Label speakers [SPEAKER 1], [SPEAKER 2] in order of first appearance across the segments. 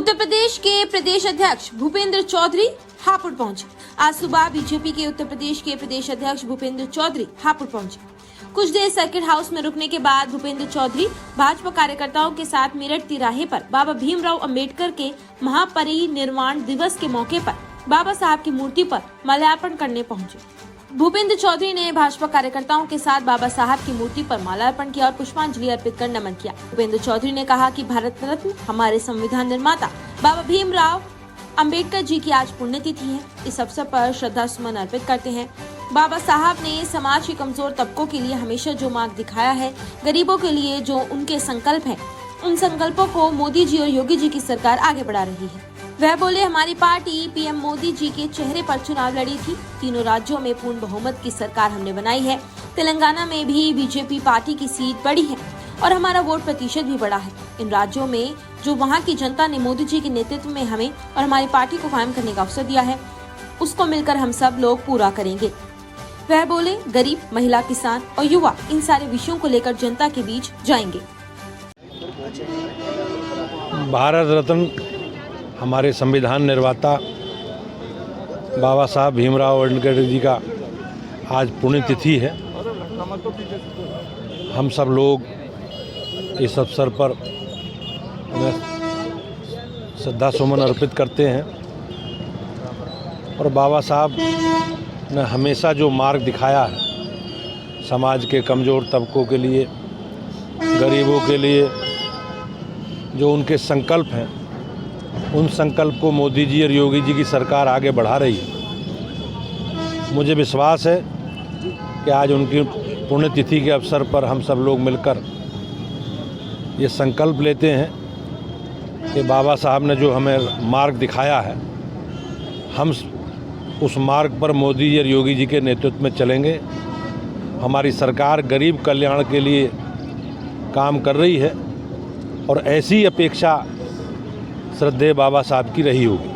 [SPEAKER 1] उत्तर प्रदेश के प्रदेश अध्यक्ष भूपेंद्र चौधरी हापुड़ पहुंचे। आज सुबह बीजेपी के उत्तर प्रदेश के प्रदेश अध्यक्ष भूपेंद्र चौधरी हापुड़ पहुंचे। कुछ देर सर्किट हाउस में रुकने के बाद भूपेंद्र चौधरी भाजपा कार्यकर्ताओं के साथ मेरठ तिराहे पर बाबा भीमराव अंबेडकर के महापरिनिर्वाण दिवस के मौके पर बाबा साहब की मूर्ति पर माल्यार्पण करने पहुंचे। भूपेंद्र चौधरी ने भाजपा कार्यकर्ताओं के साथ बाबा साहब की मूर्ति पर माल्यार्पण किया और पुष्पांजलि अर्पित कर नमन किया। भूपेंद्र चौधरी ने कहा कि भारत रत्न हमारे संविधान निर्माता बाबा भीमराव अंबेडकर जी की आज पुण्यतिथि है। इस अवसर पर श्रद्धा सुमन अर्पित करते हैं। बाबा साहब ने समाज के कमजोर तबकों के लिए हमेशा जो मार्ग दिखाया है, गरीबों के लिए जो उनके संकल्प हैं, उन संकल्पों को मोदी जी और योगी जी की सरकार आगे बढ़ा रही है। वह बोले, हमारी पार्टी पीएम मोदी जी के चेहरे पर चुनाव लड़ी थी। तीनों राज्यों में पूर्ण बहुमत की सरकार हमने बनाई है। तेलंगाना में भी बीजेपी पार्टी की सीट बढ़ी है और हमारा वोट प्रतिशत भी बढ़ा है। इन राज्यों में जो वहां की जनता ने मोदी जी के नेतृत्व में हमें और हमारी पार्टी को कायम करने का अवसर दिया है, उसको मिलकर हम सब लोग पूरा करेंगे। वह बोले, गरीब, महिला, किसान और युवा इन सारे विषयों को लेकर जनता के बीच जाएंगे।
[SPEAKER 2] भारत रत्न हमारे संविधान निर्माता बाबा साहब भीमराव अंबेडकर जी का आज पुण्यतिथि है। हम सब लोग इस अवसर पर श्रद्धा सुमन अर्पित करते हैं और बाबा साहब ने हमेशा जो मार्ग दिखाया है समाज के कमज़ोर तबकों के लिए, गरीबों के लिए, जो उनके संकल्प हैं, उन संकल्प को मोदी जी और योगी जी की सरकार आगे बढ़ा रही है। मुझे विश्वास है कि आज उनकी पुण्यतिथि के अवसर पर हम सब लोग मिलकर ये संकल्प लेते हैं कि बाबा साहब ने जो हमें मार्ग दिखाया है, हम उस मार्ग पर मोदी जी और योगी जी के नेतृत्व में चलेंगे। हमारी सरकार गरीब कल्याण के लिए काम कर रही है और ऐसी अपेक्षा श्रद्धेय बाबा साहब की रही होगी।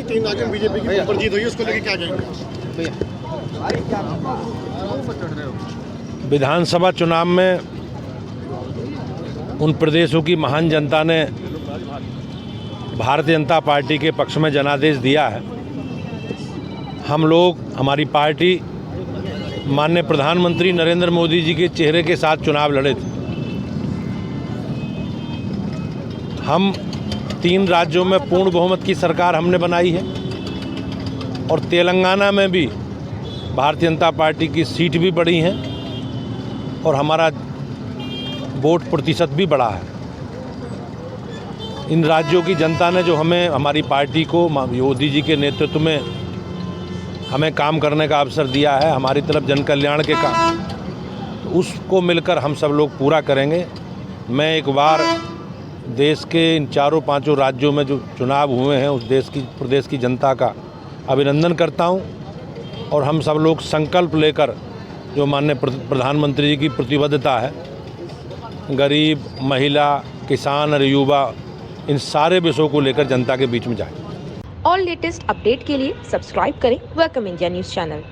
[SPEAKER 3] 3 राज्यों में बीजेपी की ऊपर जीत हुई है, उसको लेके क्या कहेंगे?
[SPEAKER 2] विधानसभा चुनाव में उन प्रदेशों की महान जनता ने भारतीय जनता पार्टी के पक्ष में जनादेश दिया है। हम लोग, हमारी पार्टी माननीय प्रधानमंत्री नरेंद्र मोदी जी के चेहरे के साथ चुनाव लड़े थे। हम 3 राज्यों में पूर्ण बहुमत की सरकार हमने बनाई है और तेलंगाना में भी भारतीय जनता पार्टी की सीट भी बढ़ी हैं और हमारा वोट प्रतिशत भी बढ़ा है। इन राज्यों की जनता ने जो हमें, हमारी पार्टी को मोदी जी के नेतृत्व में हमें काम करने का अवसर दिया है, हमारी तरफ जन कल्याण के काम, तो उसको मिलकर हम सब लोग पूरा करेंगे। मैं एक बार देश के इन 4-5 राज्यों में जो चुनाव हुए हैं, उस प्रदेश की जनता का अभिनंदन करता हूं और हम सब लोग संकल्प लेकर, जो माननीय प्रधानमंत्री जी की प्रतिबद्धता है, गरीब, महिला, किसान और युवा, इन सारे विषयों को लेकर जनता के बीच में जाएं।
[SPEAKER 1] और लेटेस्ट अपडेट के लिए सब्सक्राइब करें वेलकम इंडिया न्यूज़ चैनल।